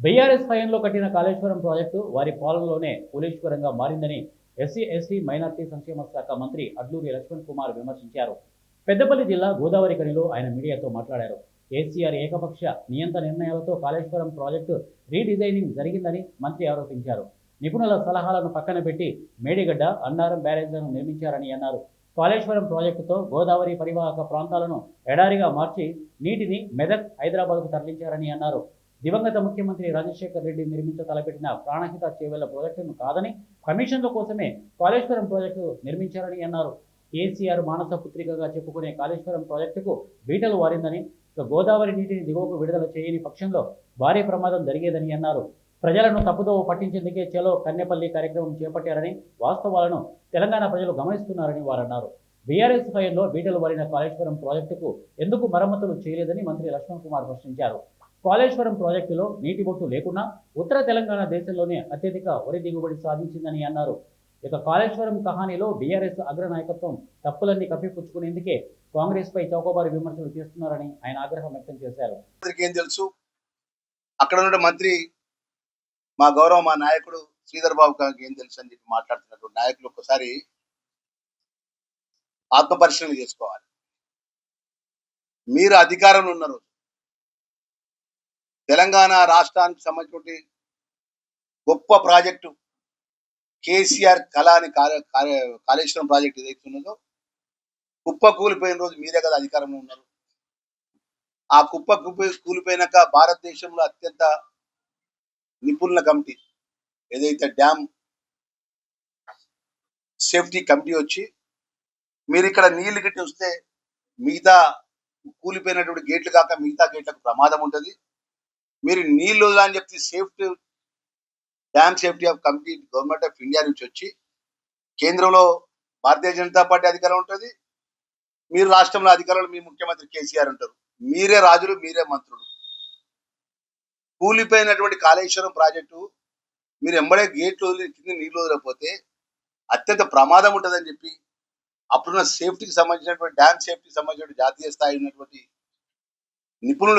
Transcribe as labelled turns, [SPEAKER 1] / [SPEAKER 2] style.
[SPEAKER 1] BRS హయాంలో కట్టిన Kaleshwaram project వారి పాలనలోనే కూలీశ్వరంగా మారిందని ఎస్సీ ఎస్టీ మైనార్టీ సంక్షేమ శాఖ మంత్రి అడ్లూరి లక్ష్మణ్ కుమార్ విమర్శించారు. పెద్దపల్లి జిల్లా గోదావరి కనిలో ఆయన మీడియాతో మాట్లాడారు. కేసీఆర్ ఏకపక్ష నియంత నిర్ణయాలతో కాళేశ్వరం ప్రాజెక్టు రీడిజైనింగ్ జరిగిందని మంత్రి ఆరోపించారు. నిపుణుల సలహాలను పక్కన పెట్టి మేడిగడ్డ, అన్నారం బ్యారేజ్లను నిర్మించారని అన్నారు. కాళేశ్వరం ప్రాజెక్టుతో గోదావరి పరివాహక ప్రాంతాలను ఎడారిగా మార్చి నీటిని మెదక్, హైదరాబాద్కు తరలించారని అన్నారు. దివంగత ముఖ్యమంత్రి రాజశేఖర్ రెడ్డి నిర్మించ తలపెట్టిన ప్రాణహిత చేవెళ్ల ప్రాజెక్టును కాదని కమిషన్ల కోసమే కాళేశ్వరం ప్రాజెక్టు నిర్మించారని అన్నారు. కేసీఆర్ మానస పుత్రికగా చెప్పుకునే కాళేశ్వరం ప్రాజెక్టుకు బీటలు వారిందని, గోదావరి నీటిని దిగువకు విడుదల చేయని పక్షంలో భారీ ప్రమాదం జరిగేదని అన్నారు. ప్రజలను తప్పుదోవ పట్టించేందుకే చలో కన్నెపల్లి కార్యక్రమం చేపట్టారని, వాస్తవాలను తెలంగాణ ప్రజలు గమనిస్తున్నారని వారన్నారు. బీఆర్ఎస్ హయాంలో బీటలు వారిన కాళేశ్వరం ప్రాజెక్టుకు ఎందుకు మరమ్మతులు చేయలేదని మంత్రి లక్ష్మణ్ కుమార్ ప్రశ్నించారు. కాళేశ్వరం ప్రాజెక్టులో నీటి బొట్టు లేకున్నా ఉత్తర తెలంగాణ దేశంలోనే అత్యధిక వరి దిగుబడి సాధించిందని అన్నారు. ఇక కాళేశ్వరం కహానీలో బీఆర్ఎస్ అగ్రనాయకత్వం తప్పులన్నీ కప్పిపుచ్చుకునేందుకే కాంగ్రెస్ పై చౌకబారు విమర్శలు చేస్తున్నారని ఆయన ఆగ్రహం వ్యక్తం చేశారు.
[SPEAKER 2] ఏం తెలుసు, అక్కడ ఉన్న మంత్రి మా నాయకుడు శ్రీధర్ బాబు గారికి ఏం తెలుసు అని చెప్పి మాట్లాడుతున్నట్టు నాయకులు ఒక్కసారి ఆత్మ పరిశీలన చేసుకోవాలి. మీరు అధికారంలో ఉన్నారు, తెలంగాణ రాష్ట్రానికి సంబంధించిన గొప్ప ప్రాజెక్టు కేసీఆర్ కళాని కాళేశ్వరం ప్రాజెక్టు ఏదైతే ఉన్నదో కుప్ప కూలిపోయిన రోజు మీరే కదా అధికారంలో ఉన్నారు. ఆ కుప్ప కూలిపోయినాక భారతదేశంలో అత్యంత నిపుణుల కమిటీ ఏదైతే డ్యామ్ సేఫ్టీ కమిటీ వచ్చి మీరు ఇక్కడ నీళ్లు గిట్టి వస్తే మిగతా కూలిపోయినటువంటి గేట్లు కాక మిగతా గేట్లకు ప్రమాదం ఉంటుంది, మీరు నీళ్లు అని చెప్పి safety dam safety of committee government of India నుంచి వచ్చి కేంద్రంలో భారతీయ జనతా పార్టీ అధికారం ఉంటుంది, మీరు రాష్ట్రంలో అధికారంలో మీ ముఖ్యమంత్రి కేసీఆర్ ఉంటారు. మీరే రాజులు, మీరే మంత్రులు. కూలిపోయినటువంటి కాళేశ్వరం ప్రాజెక్టు మీరు ఎంబడే గేట్లు వదిలి కింద నీళ్లు వదిలేకపోతే అత్యంత ప్రమాదం ఉంటుందని చెప్పి అప్పుడున్న సేఫ్టీకి సంబంధించినటువంటి డ్యామ్ సేఫ్టీకి సంబంధించిన జాతీయ స్థాయి ఉన్నటువంటి నిపుణులు